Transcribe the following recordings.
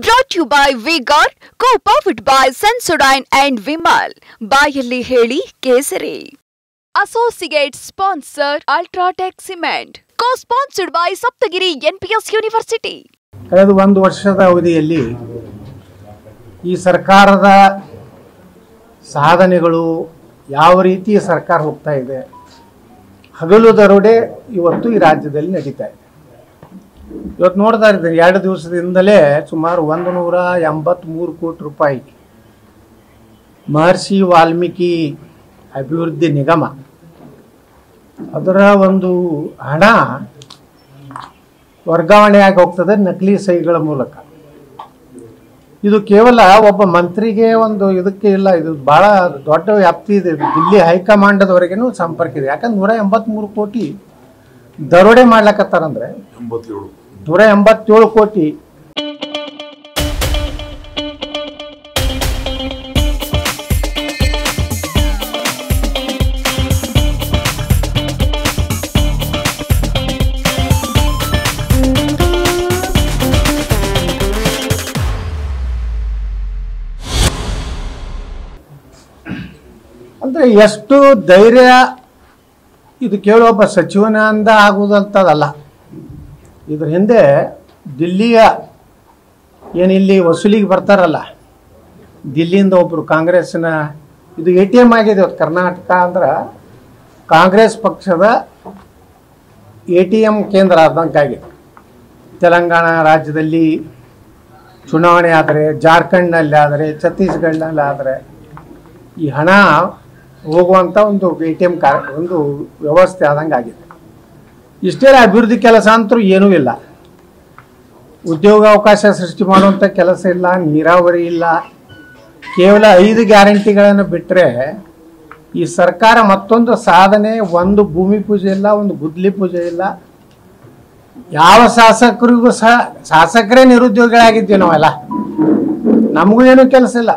Brought to you by Vigor, co-powered by Sensodyne and Vimal. ಬಾಯಲ್ಲಿ ಹೇಳಿ ಕೇಸರಿ. Associate sponsor Ultratech Cement. Co-sponsored by Saptagiri NPS University. ಕಳೆದ ಒಂದು ವರ್ಷದ ಅವಧಿಯಲ್ಲಿ ಈ ಸರ್ಕಾರದ ಸಾಧನೆಗಳು ಯಾವ ರೀತಿ ಸರ್ಕಾರ ಹೋಗ್ತಾ ಇದೆ, ಹಗಲು ದರೋಡೆ ಇವತ್ತು ಈ ರಾಜ್ಯದಲ್ಲಿ ನಡೀತಾ ಇದೆ. ಇವತ್ತು ನೋಡ್ತಾ ಇದ್ದೀರಿ, 2 ದಿವಸದಿಂದಲೇ ಸುಮಾರು 183 ಕೋಟಿ ರೂಪಾಯಿ ಮಹರ್ಷಿ ವಾಲ್ಮೀಕಿ ಅಭಿವೃದ್ಧಿ ನಿಗಮ ಅದರ ಒಂದು ಹಣ ವರ್ಗಾವಣೆಯಾಗಿ ಹೋಗ್ತದೆ ನಕಲಿ ಸಹಿಗಳ ಮೂಲಕ. ಇದು ಕೇವಲ ಒಬ್ಬ ಮಂತ್ರಿಗೆ ಒಂದು ಇದಕ್ಕೆ ಇಲ್ಲ, ಇದು ಬಹಳ ದೊಡ್ಡ ವ್ಯಾಪ್ತಿ ಇದೆ. ದಿಲ್ಲಿ ಹೈಕಮಾಂಡದವರೆಗೂ ಸಂಪರ್ಕ ಇದೆ. ಯಾಕಂದ್ರೆ 183 ಕೋಟಿ ದರೋಡೆ ಮಾಡ್ಲಕತ್ತಾರಂದ್ರೆ 187 ಕೋಟಿ ಅಂದ್ರೆ ಎಷ್ಟು ಧೈರ್ಯ ಇದು ಕೇಳುವ ಒಬ್ಬ ಸಚಿವನಿಂದ ಆಗುವುದಂತದಲ್ಲ. ಇದ್ರ ಹಿಂದೆ ದಿಲ್ಲಿಯ ಏನಿಲ್ಲಿ ವಸೂಲಿಗೆ ಬರ್ತಾರಲ್ಲ, ದಿಲ್ಲಿಯಿಂದ ಒಬ್ಬರು ಕಾಂಗ್ರೆಸ್ಸಿನ ಇದು ATM ಆಗಿದೆ. ಕರ್ನಾಟಕ ಅಂದ್ರೆ ಕಾಂಗ್ರೆಸ್ ಪಕ್ಷದ ATM ಕೇಂದ್ರ ಆದಂಗಾಗಿದೆ. ತೆಲಂಗಾಣ ರಾಜ್ಯದಲ್ಲಿ ಚುನಾವಣೆ ಆದರೆ, ಜಾರ್ಖಂಡ್ನಲ್ಲಿ ಆದರೆ, ಛತ್ತೀಸ್ಗಢನಲ್ಲಿ ಆದರೆ ಈ ಹಣ ಹೋಗುವಂಥ ಒಂದು ATM ಒಂದು ವ್ಯವಸ್ಥೆ ಆದಂಗೆ ಆಗಿದೆ. ಇಷ್ಟೇ ಅಭಿವೃದ್ಧಿ ಕೆಲಸ ಅಂತೂ ಏನೂ ಇಲ್ಲ. ಉದ್ಯೋಗಾವಕಾಶ ಸೃಷ್ಟಿ ಮಾಡುವಂಥ ಕೆಲಸ ಇಲ್ಲ, ನೀರಾವರಿ ಇಲ್ಲ. ಕೇವಲ 5 ಗ್ಯಾರಂಟಿಗಳನ್ನು ಬಿಟ್ಟರೆ ಈ ಸರ್ಕಾರ ಮತ್ತೊಂದು ಸಾಧನೆ, ಒಂದು ಭೂಮಿ ಪೂಜೆ ಇಲ್ಲ, ಒಂದು ಗುದ್ಲಿ ಪೂಜೆ ಇಲ್ಲ. ಯಾವ ಶಾಸಕರಿಗೂ ಸಹ ಶಾಸಕರೇ ನಿರುದ್ಯೋಗಿಗಳಾಗಿದ್ದೀವಿ ನಾವೆಲ್ಲ. ನಮಗೂ ಏನೂ ಕೆಲಸ ಇಲ್ಲ.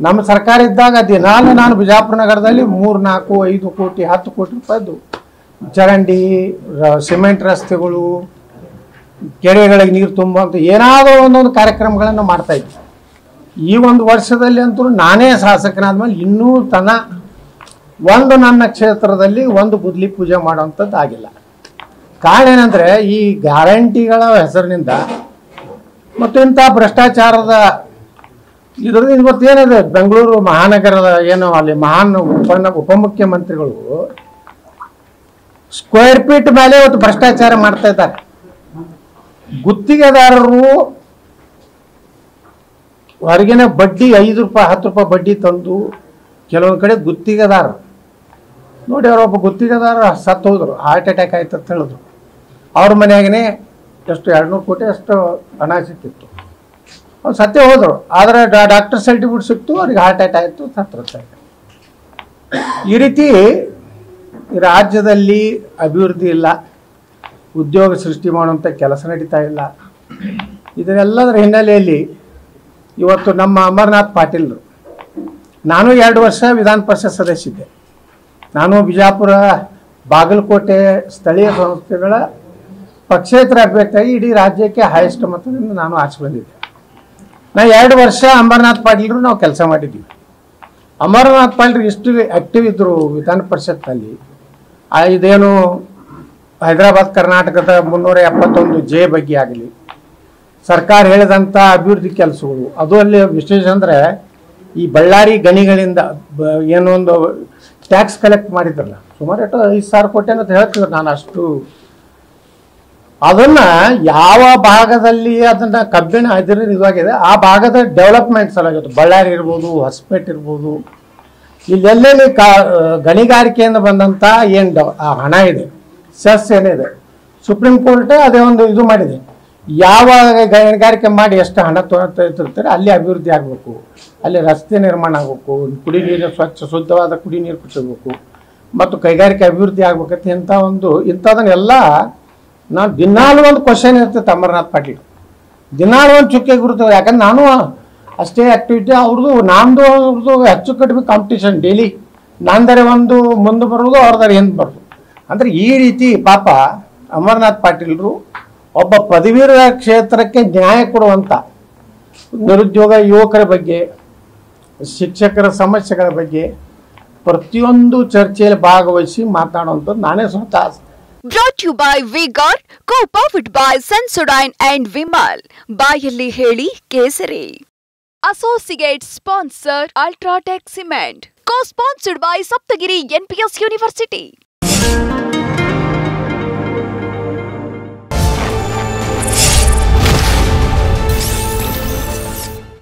ನಮ್ಮ ಸರ್ಕಾರ ಇದ್ದಾಗ ದಿನಾಲು ನಾನು ಬಿಜಾಪುರ ನಗರದಲ್ಲಿ 3, 4, 5 ಕೋಟಿ 10 ಕೋಟಿ ರೂಪಾಯಿದ್ದು ಚರಂಡಿ, ಸಿಮೆಂಟ್ ರಸ್ತೆಗಳು, ಕೆರೆಗಳಿಗೆ ನೀರು ತುಂಬುವಂಥ ಏನಾದರೂ ಒಂದೊಂದು ಕಾರ್ಯಕ್ರಮಗಳನ್ನು ಮಾಡ್ತಾ ಇದ್ವಿ. ಈ ಒಂದು ವರ್ಷದಲ್ಲಿ ಅಂತೂ ನಾನೇ ಶಾಸಕನಾದ್ಮೇಲೆ ಇನ್ನೂ ನನ್ನ ಕ್ಷೇತ್ರದಲ್ಲಿ ಒಂದು ಗುದ್ಲಿ ಪೂಜೆ ಮಾಡುವಂಥದ್ದು ಆಗಿಲ್ಲ. ಕಾರಣ ಏನಂದರೆ ಈ ಗ್ಯಾರಂಟಿಗಳ ಹೆಸರಿನಿಂದ ಮತ್ತು ಇಂಥ ಭ್ರಷ್ಟಾಚಾರದ ಇದರಿಂದ ಇವತ್ತೇನಿದೆ, ಬೆಂಗಳೂರು ಮಹಾನಗರದ ಏನು ಅಲ್ಲಿ ಉಪಮುಖ್ಯಮಂತ್ರಿಗಳು ಸ್ಕ್ವೇರ್ ಫೀಟ್ ಮೇಲೆ ಇವತ್ತು ಭ್ರಷ್ಟಾಚಾರ ಮಾಡ್ತಾ ಇದ್ದಾರೆ. ಗುತ್ತಿಗೆದಾರರು ಹೊರಗಿನ ಬಡ್ಡಿ 5 ರೂಪಾಯಿ 10 ರೂಪಾಯಿ ಬಡ್ಡಿ ತಂದು ಕೆಲವೊಂದು ಕಡೆ ಗುತ್ತಿಗೆದಾರರು ನೋಡಿ, ಅವರೊಬ್ಬ ಗುತ್ತಿಗೆದಾರ ಸತ್ತು ಹೋದ್ರು, ಹಾರ್ಟ್ ಅಟ್ಯಾಕ್ ಆಯ್ತು ಅಂತ ಹೇಳಿದ್ರು. ಅವ್ರ ಮನೆಯಾಗೇ ಎಷ್ಟು 200 ಕೋಟಿ ಅಷ್ಟು ಹಣ ಸಿಕ್ಕಿತ್ತು. ಅವ್ರು ಸತ್ತೇ ಹೋದರು. ಆದರೆ ಡಾಕ್ಟರ್ ಸರ್ಟಿಫಿಕೇಟ್ ಸಿಕ್ತು, ಅವ್ರಿಗೆ ಹಾರ್ಟ್ ಅಟ್ಯಾಕ್ ಆಯಿತು, ಸತ್ತು. ಈ ರೀತಿ ರಾಜ್ಯದಲ್ಲಿ ಅಭಿವೃದ್ಧಿ ಇಲ್ಲ, ಉದ್ಯೋಗ ಸೃಷ್ಟಿ ಮಾಡುವಂಥ ಕೆಲಸ ನಡೀತಾ ಇಲ್ಲ. ಇದರೆಲ್ಲದರ ಹಿನ್ನೆಲೆಯಲ್ಲಿ ಇವತ್ತು ನಮ್ಮ ಅಮರನಾಥ್ ಪಾಟೀಲ್ರು, ನಾನು 2 ವರ್ಷ ವಿಧಾನ ಪರಿಷತ್ ಸದಸ್ಯರಿದ್ದೆ. ನಾನು ಬಿಜಾಪುರ ಬಾಗಲಕೋಟೆ ಸ್ಥಳೀಯ ಸಂಸ್ಥೆಗಳ ಪಕ್ಷೇತರ ಅಭ್ಯರ್ಥಿಯಾಗಿ ಇಡೀ ರಾಜ್ಯಕ್ಕೆ ಹೈಯೆಸ್ಟ್ ಮತದಿಂದ ನಾನು ಆಚೆ ಬಂದಿದ್ದೆ. ನಾ 2 ವರ್ಷ ಅಮರನಾಥ್ ಪಾಟೀಲ್ರು ನಾವು ಕೆಲಸ ಮಾಡಿದ್ವಿ. ಅಮರನಾಥ್ ಪಾಟೀಲ್ರು ಎಷ್ಟು ಆ್ಯಕ್ಟಿವ್ ಇದ್ದರು ವಿಧಾನ ಪರಿಷತ್ನಲ್ಲಿ. ಇದೇನು ಹೈದರಾಬಾದ್ ಕರ್ನಾಟಕದ 371J ಬಗ್ಗೆ ಆಗಲಿ, ಸರ್ಕಾರ ಹೇಳಿದಂಥ ಅಭಿವೃದ್ಧಿ ಕೆಲಸಗಳು, ಅದು ಅಲ್ಲಿ ವಿಶೇಷ ಅಂದರೆ ಈ ಬಳ್ಳಾರಿ ಗಣಿಗಳಿಂದ ಏನೊಂದು ಟ್ಯಾಕ್ಸ್ ಕಲೆಕ್ಟ್ ಮಾಡಿದ್ರಲ್ಲ, ಸುಮಾರು 5,000 ಕೋಟಿ ಅಂತ ಹೇಳ್ತಿದ್ರು. ನಾನು ಅಷ್ಟು ಅದನ್ನು ಯಾವ ಭಾಗದಲ್ಲಿ ಅದನ್ನು ಕಬ್ಬಿಣ ಇದಾಗಿದೆ ಆ ಭಾಗದ ಡೆವಲಪ್ಮೆಂಟ್ ಸಲುವಾಗಿ, ಬಳ್ಳಾರಿ ಇರ್ಬೋದು, ಹೊಸಪೇಟೆ ಇರ್ಬೋದು, ಇಲ್ಲೆಲ್ಲೆಲ್ಲಿ ಗಣಿಗಾರಿಕೆಯಿಂದ ಬಂದಂಥ ಏನು ಆ ಹಣ ಇದೆ, ಸೆಸ್ ಏನಿದೆ, ಸುಪ್ರೀಂ ಕೋರ್ಟ್ ಅದೇ ಒಂದು ಇದು ಮಾಡಿದೆ. ಯಾವ ಗಣಿಗಾರಿಕೆ ಮಾಡಿ ಎಷ್ಟು ಹಣ ತೊಗೊಳ್ತಿರ್ತಾರೆ ಅಲ್ಲಿ ಅಭಿವೃದ್ಧಿ ಆಗಬೇಕು, ಅಲ್ಲಿ ರಸ್ತೆ ನಿರ್ಮಾಣ ಆಗಬೇಕು, ಕುಡಿ ನೀರು ಶುದ್ಧವಾದ ಕುಡಿ ನೀರು ಕುಡಿಸಬೇಕು ಮತ್ತು ಕೈಗಾರಿಕೆ ಅಭಿವೃದ್ಧಿ ಆಗ್ಬೇಕಂತ ಇಂಥದನ್ನೆಲ್ಲ ನಾನು ದಿನಾಲು ಒಂದು ಕ್ವಶನ್ ಇರ್ತೈತೆ. ಅಮರನಾಥ್ ಪಾಟೀಲ್ ದಿನಾಲು ಒಂದು ಚುಕ್ಕೆ ಗುರುತು. ಯಾಕಂದ್ರೆ ನಾನು ಅಷ್ಟೇ ಆ್ಯಕ್ಟಿವಿಟಿ, ಅವ್ರದ್ದು ಹೆಚ್ಚು ಕಡಿಮೆ ಕಾಂಪಿಟೇಷನ್ ಡೈಲಿ. ನಂದರೆ ಒಂದು ಮುಂದೆ ಬರೋದು, ಅವ್ರದಾರೆ ಹಿಂದೆ ಬರೋದು. ಅಂದರೆ ಈ ರೀತಿ ಪಾಪ ಅಮರನಾಥ್ ಪಾಟೀಲ್ರು ಒಬ್ಬ ಪದವೀಧರ ಕ್ಷೇತ್ರಕ್ಕೆ ನ್ಯಾಯ ಕೊಡುವಂಥ ನಿರುದ್ಯೋಗ ಯುವಕರ ಬಗ್ಗೆ, ಶಿಕ್ಷಕರ ಸಮಸ್ಯೆಗಳ ಬಗ್ಗೆ ಪ್ರತಿಯೊಂದು ಚರ್ಚೆಯಲ್ಲಿ ಭಾಗವಹಿಸಿ ಮಾತನಾಡುವಂಥದ್ದು ನಾನೇ ಸ್ವತಃ. Brought to you by Vigor, co-powered by Sensodyne and Vimal. ಬಾಯಲ್ಲಿ ಹೇಳಿ ಕೇಸರಿ. Associate sponsor Ultratech Cement. Co-sponsored by Saptagiri NPS University.